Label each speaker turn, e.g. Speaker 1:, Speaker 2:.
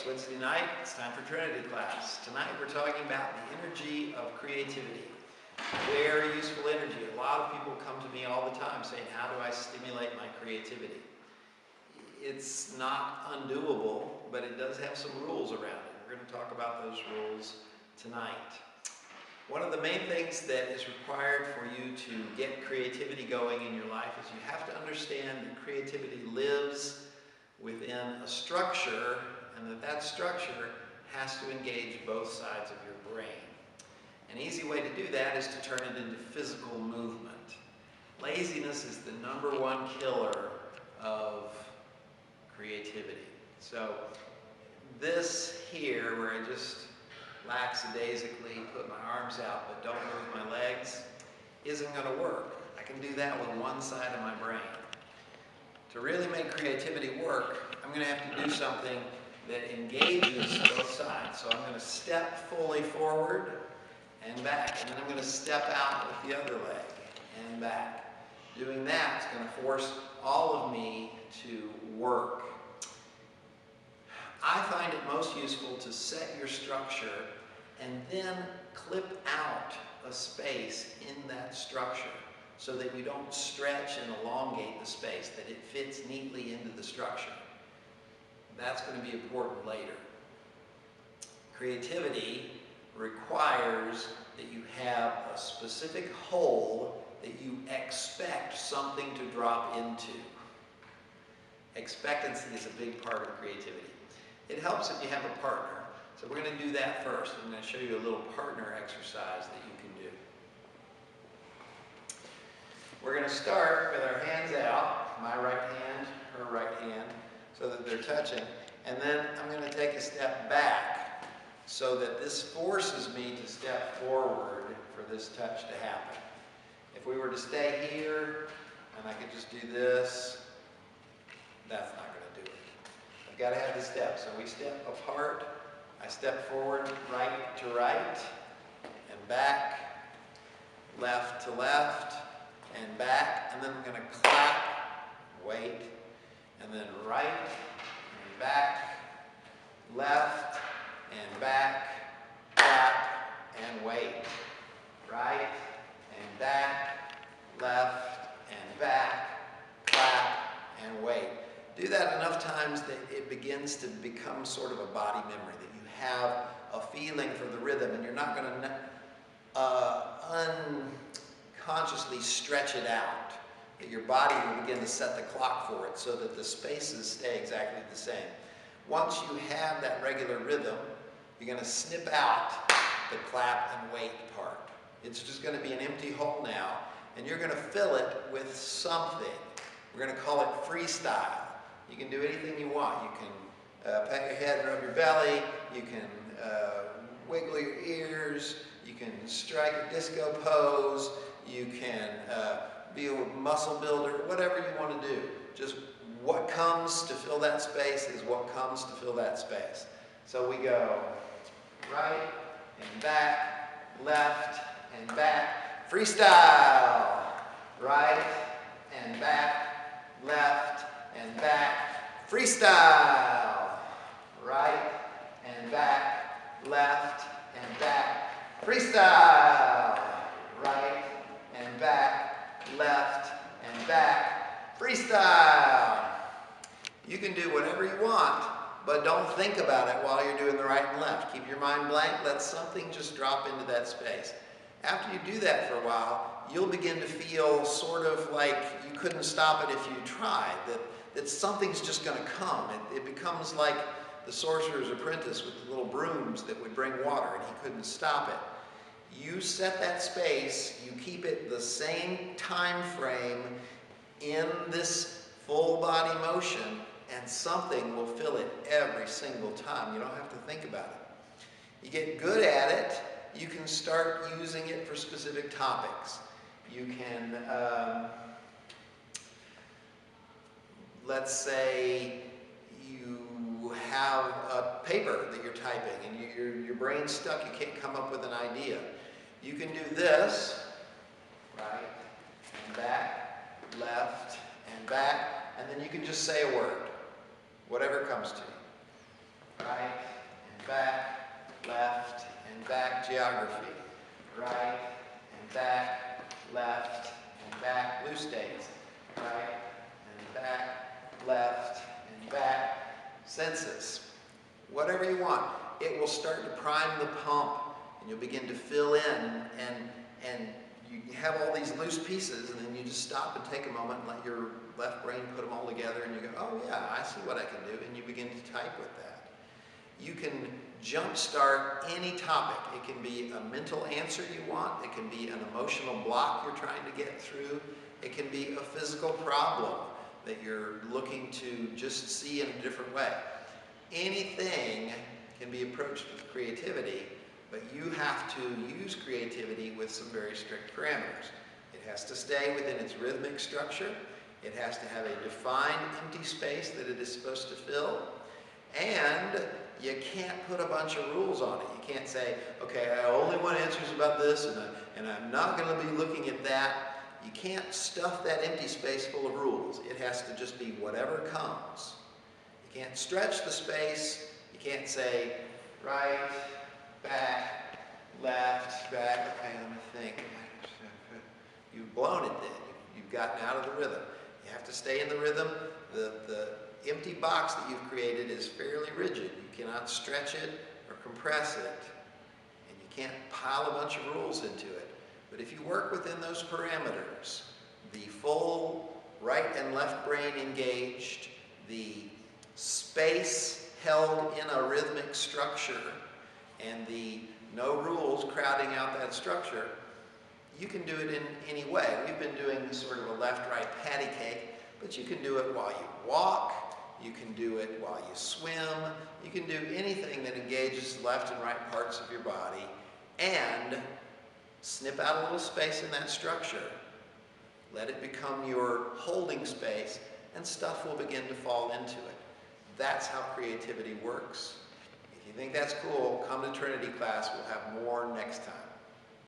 Speaker 1: it's Wednesday night. It's time for Trinity class. Tonight we're talking about the energy of creativity. Very useful energy. A lot of people come to me all the time saying, how do I stimulate my creativity? It's not undoable, but it does have some rules around it. We're going to talk about those rules tonight. One of the main things that is required for you to get creativity going in your life is you have to understand that creativity lives within a structure, and that structure has to engage both sides of your brain. An easy way to do that is to turn it into physical movement. Laziness is the #1 killer of creativity. So this here, where I just lackadaisically put my arms out but don't move my legs, isn't going to work. I can do that with one side of my brain. To really make creativity work, I'm going to have to do something that engages both sides. So I'm going to step fully forward and back, and then I'm going to step out with the other leg and back. Doing that is going to force all of me to work. I find it most useful to set your structure and then clip out a space in that structure so that you don't stretch and elongate the space, that it fits neatly into the structure. That's going to be important later. Creativity requires that you have a specific hole that you expect something to drop into. Expectancy is a big part of creativity. It helps if you have a partner. So we're going to do that first. I'm going to show you a little partner exercise that you can do. We're going to start with our hands out, my right hand, her right hand, so that they're touching. And then I'm going to take a step back so that this forces me to step forward for this touch to happen. If we were to stay here and I could just do this, that's not going to do it. I've got to have the step. So we step apart. I step forward, right to right, and back, left to left, and back. And then I'm going to clap, wait, and then right, and back, left, and back, clap, and wait. Right, and back, left, and back, clap, and wait. Do that enough times that it begins to become sort of a body memory, that you have a feeling for the rhythm, and you're not going to unconsciously stretch it out, that your body will begin to set the clock for it so that the spaces stay exactly the same. Once you have that regular rhythm, you're going to snip out the clap and wait part. It's just going to be an empty hole now, and you're going to fill it with something. We're going to call it freestyle. You can do anything you want. You can pat your head and rub your belly. You can wiggle your ears. You can strike a disco pose. You can be a muscle builder, whatever you want to do. Just what comes to fill that space is what comes to fill that space. So we go right and back, left and back. Freestyle. Right and back, left and back. Freestyle. Right and back, left and back. Freestyle. Right and back, left and back. Freestyle. You can do whatever you want, but don't think about it while you're doing the right and left. Keep your mind blank. Let something just drop into that space. After you do that for a while, you'll begin to feel sort of like you couldn't stop it if you tried, that something's just going to come. It becomes like the sorcerer's apprentice with the little brooms that would bring water, and he couldn't stop it. You set that space, you keep it the same time frame in this full body motion, and something will fill it every single time. You don't have to think about it. You get good at it, you can start using it for specific topics. You can, let's say you have a paper that you're typing and your brain's stuck, you can't come up with an idea. You can do this, right, and back, left, and back, and then you can just say a word, whatever comes to you. right and back, left and back. Geography, right and back, left and back. Blue states, right and back, left and back. Census, whatever you want. It will start to prime the pump, and you'll begin to fill in, and you have all these loose pieces, and then you just stop and take a moment and let your left brain put them all together, and you go, oh yeah, I see what I can do, and you begin to type with that. You can jumpstart any topic. It can be a mental answer you want. It can be an emotional block you're trying to get through. It can be a physical problem that you're looking to just see in a different way. Anything can be approached with creativity, but you have to use creativity with some very strict parameters. It has to stay within its rhythmic structure. It has to have a defined empty space that it is supposed to fill. And you can't put a bunch of rules on it. You can't say, okay, I only want answers about this, and I'm not going to be looking at that. You can't stuff that empty space full of rules. It has to just be whatever comes. You can't stretch the space. You can't say, right, back, left, back. Okay, let me think. You've blown it then. You've gotten out of the rhythm. You have to stay in the rhythm. The empty box that you've created is fairly rigid. You cannot stretch it or compress it, and you can't pile a bunch of rules into it. But if you work within those parameters, the full right and left brain engaged, the space held in a rhythmic structure, and the no rules crowding out that structure, you can do it in any way. We've been doing sort of a left-right patty cake, but you can do it while you walk, you can do it while you swim, you can do anything that engages the left and right parts of your body, and snip out a little space in that structure. Let it become your holding space, and stuff will begin to fall into it. That's how creativity works. If you think that's cool, come to Trinity class. We'll have more next time.